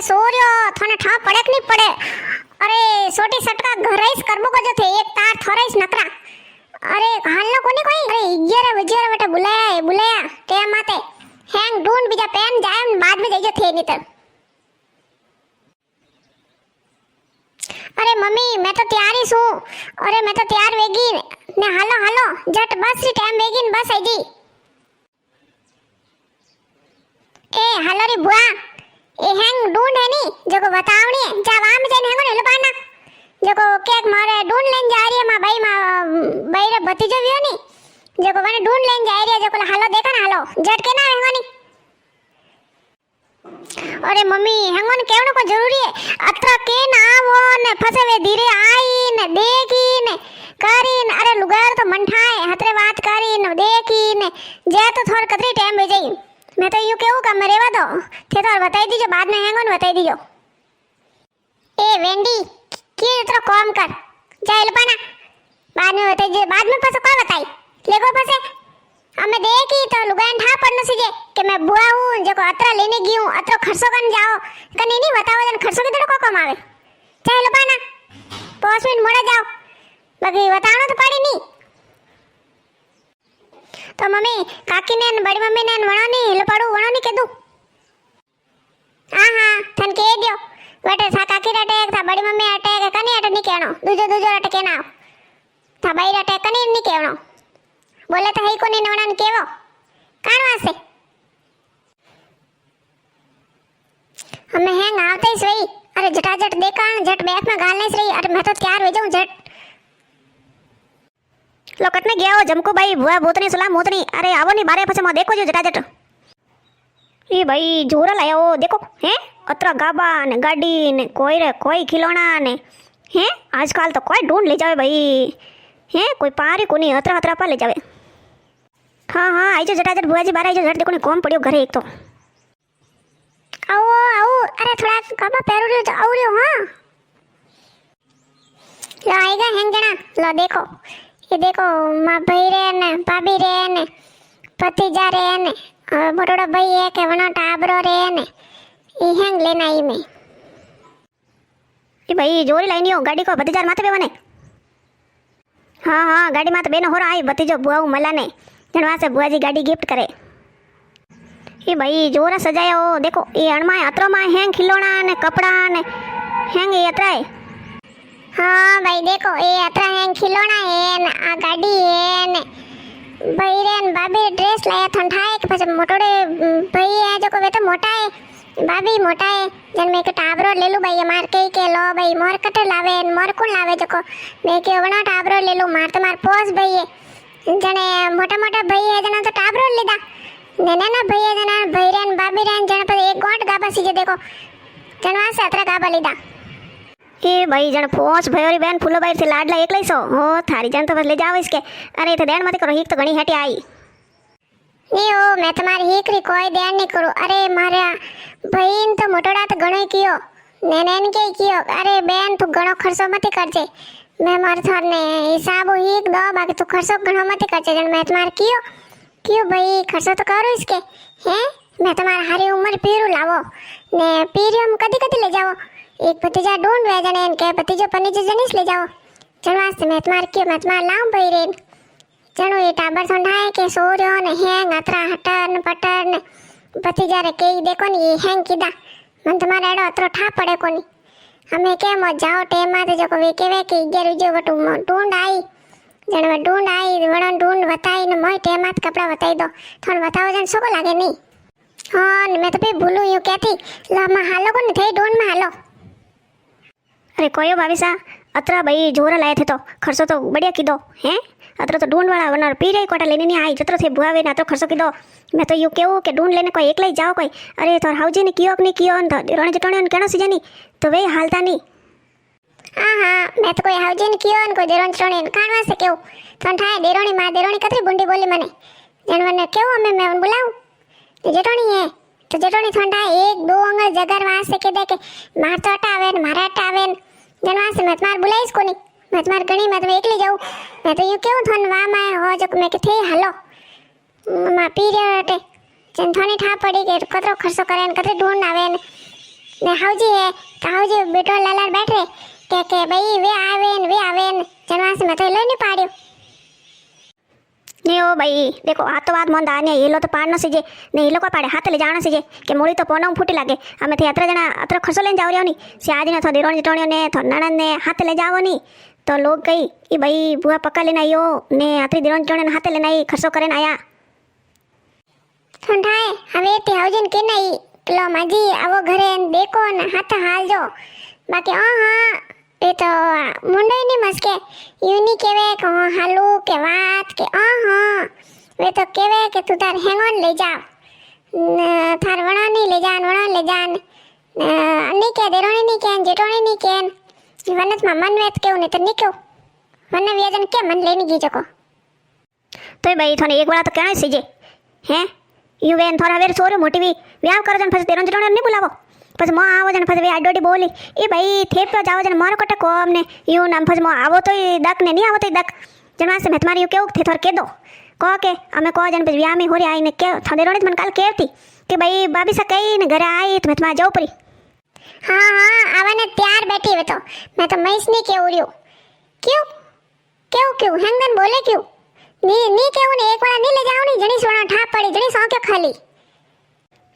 સોર્યો થોને ઠા પડે કે નહીં પડે. અરે સોટી સટકા ઘરાઈસ કરબો કજો થે એક તાર થોરાઈસ નકરા. અરે હાલનો કોની કોઈ અરે 11 વજેરા વટા બુલાયા તે માતે હેંગ ઢૂંઢ બીજા પેન જાય ને બાદ में જઈજો થે નીતર. अरे मम्मी मैं तो तैयार ही हूँ. अरे मैं तो तैयार वेगी ने हालो झट बस री टाइम वेगी ने बस आई जी. ए हालो री बुआ ए हैंग ढूंढ है नी जो को बतावणी है जा वहां में जाने हैंगो ने लपाना जो को केक मारे ढूंढ लेन जा रही है मां भाई रे भतीजो वियो नी जो को वने ढूंढ लेन जा रही है जो को हालो देखा ना हालो झट के ना हैंगो नी. अरे मम्मी हैंगो ने केवनो को जरूरी है अत्रा के ना आवो ने फसेवे धीरे आई ने देखी ने करी ने अरे लुगार तो मंठाए हतरे बात करी ने देखी ने जे तो थोर कतरी टाइम हो जाई. मैं तो यूं केहू का मैं रेवा दो थे तो बताई दीजो बाद में हैंगो ने बताई दीजो. ए वेंडी की इतरो काम कर जा लपाना बाद में बताई दीजो बाद में पसो का बताई लेगो फसे हमें देखी तो लुगान ठा पड़नो सीजे कि मैं बुआ हूं जो को अतरा लेने गई हूं अतरो खर्चो कन जाओ कने नहीं बताओ जन खर्चो की तो को कमावे चाहे लपाना 5 मिनट मोड़ा जाओ बाकी बतानो तो पड़ी नहीं. तो मम्मी काकी ने बड़ी मम्मी ने वणो नहीं लपड़ू वणो नहीं केदू. हां थन के दियो बेटे था काकी रटे था बड़ी मम्मी अटे कनी अटे नहीं केनो दूजो रटे केना था बाई रटे कनी नहीं केनो बोले तो हई कोनी नवणन केवो काण वासे हमें हैंग आवते ही सही. अरे झटाझट देखाण झट बैग में गालने सही. अरे मैं तो तैयार हो जाऊं झट लोकट ने गया हो जमको भाई बुआ भूतनी सुला मूतनी. अरे आवो नहीं बारे पछे मो देखो जो झटाझट ये भाई जोरा लायो देखो हैं अतरा गाबा ने गाड़ी ने कोई खिलौना ने हैं आजकल तो कोई ढूंढ ले जावे भाई हैं कोई पारी कोनी अतरा पा ले जावे. हाँ आई जो झटाझट बुआ जी बाहर आई जो झट देखो ने कौन पड़ियो घरे एक तो आओ अरे थोड़ा गाबा पैरो रे आओ रे. हां लो आएगा हैंग जना लो देखो ये देखो मां भाई रे ने भाभी रे ने भतीजा रे ने बड़ोड़ा भाई है के वनो टाबरो रे ने ये हैंग लेना आई में ये भाई जोरी लाइनियो गाड़ी को भतीजा माथे बेवने. हाँ गाड़ी माथे बेनो होरा आई भतीजो बुआ मला ने जनवा से बुआ जी गाड़ी गिफ्ट करे. ये भाई जोरा सजाया हो देखो ये अणमा अतरो मा हैंग खिलौना ने कपड़ा ने हैंग ये अतरा है. हाँ भाई देखो ये अतरा हैंग खिलौना है ने आ गाड़ी है ने भाई रे ने भाभी ड्रेस लाया ठंडाए के पाछे मोटोड़े भाई है जो को वे तो मोटा है भाभी मोटा है जन में के टाबरो ले लू भाई मार के लो भाई मोर कटर लावे मोर कोण लावे जो को मैं के वणा टाबरो ले लू मार तो मार पोस भाई है जने मोटा भाई है जना तो टाबरो लीधा ना भाई है जना भाई रे भाभी रे जने पर एक गोट गाबा सीजे देखो जनवा से अतरा गाबा लीधा. ए भाई जन पोच भयोरी बहन फूलो बाई से लाडला एकलाई सो हो थारी जन तो बस ले जाओ इसके. अरे तो देन मत करो हिक तो घणी हटी आई नहीं हो मैं तुम्हारी हिक री कोई देन नहीं करूं. अरे मारे बहन तो मोटोड़ा तो घणो कियो नेनेन के कियो. अरे बहन तू घणो खर्चो मत करजे मैं मार थोर ने हिसाब हिक दो बाकी तू खर्चो घणो मत करजे जन मैं तुम्हार कियो भाई खर्चो तो करो इसके हैं. मैं तुम्हारा हारी उम्र पीरू लावो ने पीरियम कदी ले जाओ एक भतीजा ढूंढ वे जने के भतीजो पनीज जनिस ले जाओ जनवास मैं तुम्हार लाऊं भाई रे जनो ये टाबर ठंडाए के सोर्यो ने हैंग अतरा हटन पटन भतीजा रे के देखो ने ये हैंग कीदा मन तुम्हारे एडो अतरो ठा पड़े कोनी हमें के मो जाओ टेम माते जो को वे केवे के 11 जो वटू ढूंढ आई जने ढूंढ आई वणन ढूंढ बताई ने मोय टेम मात कपड़ा बताई दो थोन बताओ जन सो को लागे नहीं. हां मैं तो पे भूलू यूं कहती ला मा हालो को ने थे ढूंढ में हालो. अरे कोयो भाभी अतरा भाई जोरा लाए थे तो खर्चो तो बढ़िया की दो हैं अतरा तो ढूंढ वाला वरना पीरे कोटा लेने नहीं आई जतरो थे बुआवे ना तो खर्चो की दो. मैं तो यूं केहू के ढूंढ लेने कोई एकला ही जाओ कोई. अरे तो हाउजी ने कियो नहीं कियो न देरोने जटोने केनो सीजनी तो वे हालता नहीं. हाँ मैं तो कोई हाउजी ने कियो न कोई देरोने जटोने कानवा से केहू ठंडाए देरोनी मां देरोनी कतरी बुंडी बोली मने जनवने केहू हमें मैं बुलाऊं जटोनी है तो जटोनी ठंडाए 1-2 अंगल जगर वासे के दे के मार तो हटावे न मारा हटावे जनवा से मैं तुम्हार बुलाईस कोनी मैं तुम्हार गणी मैं तो एकली जाऊं. मैं तो यूं क्यों थन वा मैं हो जो मैं के थे हालो मा पीरियड जन थोनी ठा पड़ी के कतरो खर्चो करे न कतरी ढूंढ आवे न ને હાવજી હે હાવજી બેટો લાલાર બેઠે કે ભાઈ વે આવે જણવાસ में तो लो नहीं पाड़ियो नहीं ओ भाई देखो हाथ तो बात मंद आने ये लो तो पाड़ न सीजे ने ये लो को पाड़े हाथ ले जाना सीजे के मूड़ी तो पोना फूटी लागे અમે થી અત્ર જણા અત્ર ખર્ચો લઈને જાવ રહ્યો ની સે આજને થો દેરોણી ટોણીઓ ને થો નણંદ ને હાથ ले જાવો ની તો લોગ ગઈ ઈ ભાઈ બુआ પક્કા લેને આયો ને આત્રી દેરોણી ટોણીઓ હાથ લેને આઈ ખર્ચો કરીને આયા ठंडाए હવે તે હાવજીન કે નહીં લો માજી આવો ઘરે દેખો ને હાથ હાલજો બાકી હા એ તો મુંડઈ ની મસ્કે યુની કેવે કે હાલુ કે વાત કે હા વે તો કેવે કે તું તાર હેંગોન લઈ જાવ થાર વણાની લઈ જાન અની કે દેરોણી ની કેન જેટોણી ની કેન વનત માં મન વેત કેવું ને તો ની કેવું મને વ્યજન કે મન લેની ગઈ જકો તોય ભાઈ થોને એક વાર તો કેણે સીજે હે યુ વેન થોરા વેર સોરો મોટી વ્યાવ કરો જન પછી દેરોણી ટોણીઓ ની બોલાવો પછી મો આવો જન પછી વે આડોડી બોલી એ ભાઈ થેપ તો જાવ જન મારો કટે કોમ ને યુ નામ પછી મો આવો તોય દક ને ની આવો તોય દક જનવાસે મેં તમારી યુ કેવું થે થોર કે દો કહો કે અમે કહો જન પછી વ્યામી હોરી આઈને કે થદેરોણી મને કાલ કેવતી કે ભાઈ બાબી સા કઈ ને ઘરે આવી તો મેં તમારે જવું પડી હા આવાને ત્યાર બેઠી હવે તો મેં તો મૈસ ની કેવું રહ્યું કેવું હેંગન બોલે ક્યું ની કેવું ને એક વાર ની લઈ જાવ ની જણી સોના ઠાપ પડી જણી સોકે ખાલી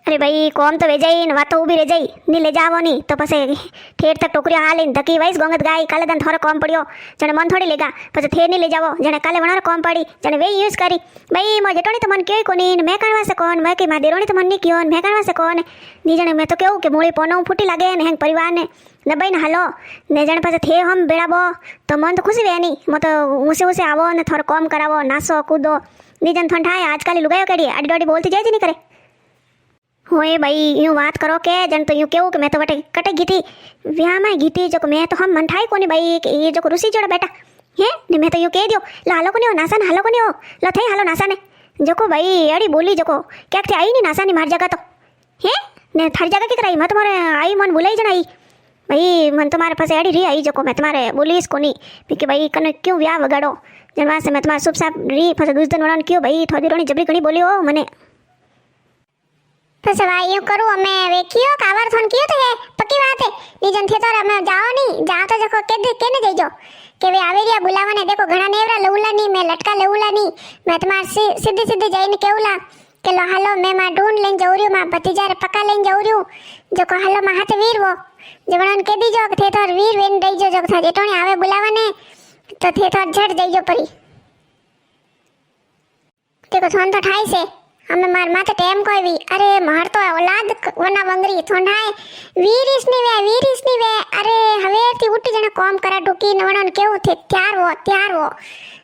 અરે ભાઈ કોમ તો વેજાઈ ને વાતો ઊભી રહી જઈ ની લઈ જાવો ની તો પછી ઠેર તક ટોકરીઓ હાલીને ધકી વાઈસ ગોંગત ગાય કાલે દન થોરો કોમ પડ્યો જણે મન થોડી લેગા પછી થેર ની લઈ જાવો જણે કાલે વણાર કોમ પડી જણે વે યુઝ કરી ભાઈ મો જેટોણી તો મન કેય કોની ને મે કાણવાસે કોણ મે કે મા દેરોણી તો મન ની કયો મે કાણવાસે કોણ ની જણે મે તો કેવું કે મોળી પોનો ફૂટી લાગે ને હેંગ પરિવાર ને દબાઈને હાલો ને જણે પછી થે હમ બેડાબો તો મન તો ખુશી વેની મો તો ઊંસે આવો ને થોરો કોમ કરાવો નાસો કૂદો ની જણ ઠંડાય આજકાલ લુગાયો કેડી આડી દોડી બોલતી જાય જ નહીં કરે होए भाई यूं बात करो के जन तो यूं केव कि मैं तो वटे कटे गीती व्याह में गीती जो मैं तो हम मन ठाई कोनी भाई कि ये जो रुसी जोड़ा बेटा है ने मैं तो यूं कह दियो ला हालो कोनी हो नासा ने हालो कोनी हो ला थे हालो नासा ने जोको भाई एड़ी बोली जोको क्या थे आई नहीं नासा ने मार जगह तो है ने थारी जगह की कराई मैं तुम्हारे आई मन बुलाई जन आई भाई मन तुम्हारे पास एड़ी री आई जोको मैं तुम्हारे बोलीस कोनी कि भाई कने क्यों व्याह वगाड़ो जनवा से मैं तुम्हारे शुभ साहब री फस दूसरे दिन वड़न क्यों भाई थोड़ी रोनी जबरी घणी बोली हो मने तो सवाई यूं करूं मैं वे कियो कावर थोन कियो तो है पक्की बात है निजन थे तो मैं जाओ नहीं जा तो जको केने जइजो के वे आवेरिया बुलावा ने देखो घणा नेवरा लउला नहीं मैं लटका लउला नहीं मैं तुम्हार सीधे जाईने केवला के लो हालो मैं मा ढूंढ लेन जौरियो मा भतीजा रे पक्का लेन जौरियो जको हालो मा हाथ वीर वो जवणन के दीजो थे तो वीर वेन दईजो जको था जेटोणी आवे बुलावा ने तो थे तो झट जइजो परी देखो थोन तो ठाई से हमें मार माते टेम कोई भी अरे मार तो औलाद वना वंगरी थोंडाए वीरिस नी वे अरे हवेती उठ जने काम करा ढुकी नवणन केवू थे त्यार वो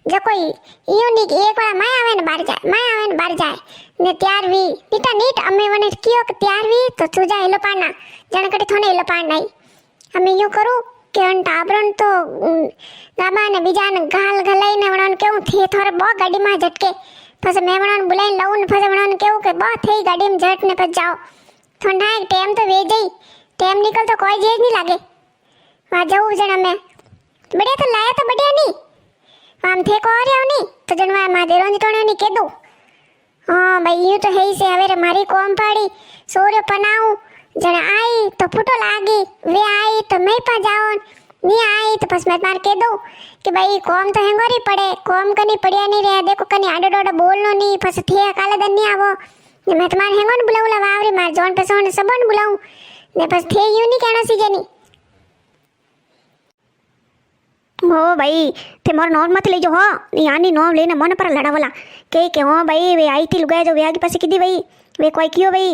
जो कोई यूं नी एक वाला मैं आवे ने बाहर जाए ने त्यार वी नीटा नीट अमे वने कियो के त्यार वी तो तुजा एलो पाना जने कटी थोने एलो पान नहीं हमें यूं करू के अन टाबरन तो गाबा ने बीजा ने गाल गलाई ने वणन केवू थे थोरे बो गाड़ी में झटके પછી મેં વણાને બોલાઈને લઉં ને પછી વણાને કેવું કે બસ થઈ ગાડીમાં ઝટ ને પછી જાઓ ઠંડા ટેમ તો વે જઈ ટેમ નીકળતો કોઈ જેજ નહીં લાગે વા જવું જણ અમે બડિયા તો લાયા તો બડિયા નહીં આમ થે કોર્યો નહીં તો જણવા માં દેરોની ટોણ્યો નહીં કીધું હા ભાઈ યું તો હઈ છે હવે રે મારી કોમ પાડી સોર્યો પનાવું જણ आई तो फूटो लागी वे आई तो मैं पा जाओ नहीं आई तो बस मैं मार के दो कि भाई कॉम तो हेंगोरी पड़े कॉम कनी पड़िया नहीं रहा देखो कनी आडो डोडो बोलनो नहीं फस थे काले दिन नहीं आवो ने मैं तुम्हारे हेंगोन बुलाऊला वावरी मार जोन पे सोने सबन बुलाऊं ने बस थे यूं नहीं कहना सीजे नहीं हो भाई ते मोर नॉन मत ले जो हो यानी नो लेने मन पर लड़ावला के हो भाई वे आई थी लुगाया जो वे आगे पासे कीधी भाई वे कोई कियो भाई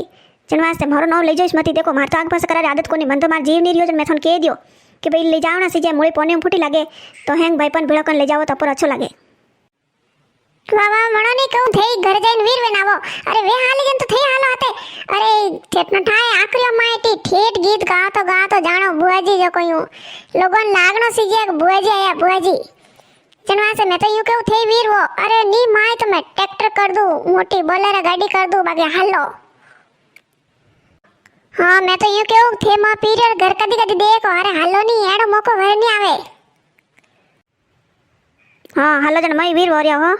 जनवास्ते मोरो नाम ले जोइस मती देखो मार तो आग पासे करारे आदत कोनी मन तो मार जीव नहीं रियो जन मैं थोन कह दियो कि भाई ले जाओ ना सीजे मोड़ी पोने फूटी लागे तो हेंग भाई पन भिड़कन ले जाओ तो पर अच्छो लागे वावा मणो नहीं कहूं थे घर जाइन वीर बनावो अरे वे हाली जन तो थे हालो हते अरे ठेटनो ठाए आकरियो मायटी ठेठ गीत गातो जानो बुआजी जो कोई लोगन लागनो सीजे बुआजी आया बुआजी जनवा से मैं तो यूं कहूं थे वीर वो अरे नी माय तो मैं ट्रैक्टर कर दूं मोटी बोलेरो गाड़ी कर दूं बाकी हालो हाँ मैं तो यूं कहूं थे मां पीरियड घर कदी देखो अरे हालो नहीं एड़ो मौको वर नहीं आवे हाँ हालो जन मई वीर हो रहा हो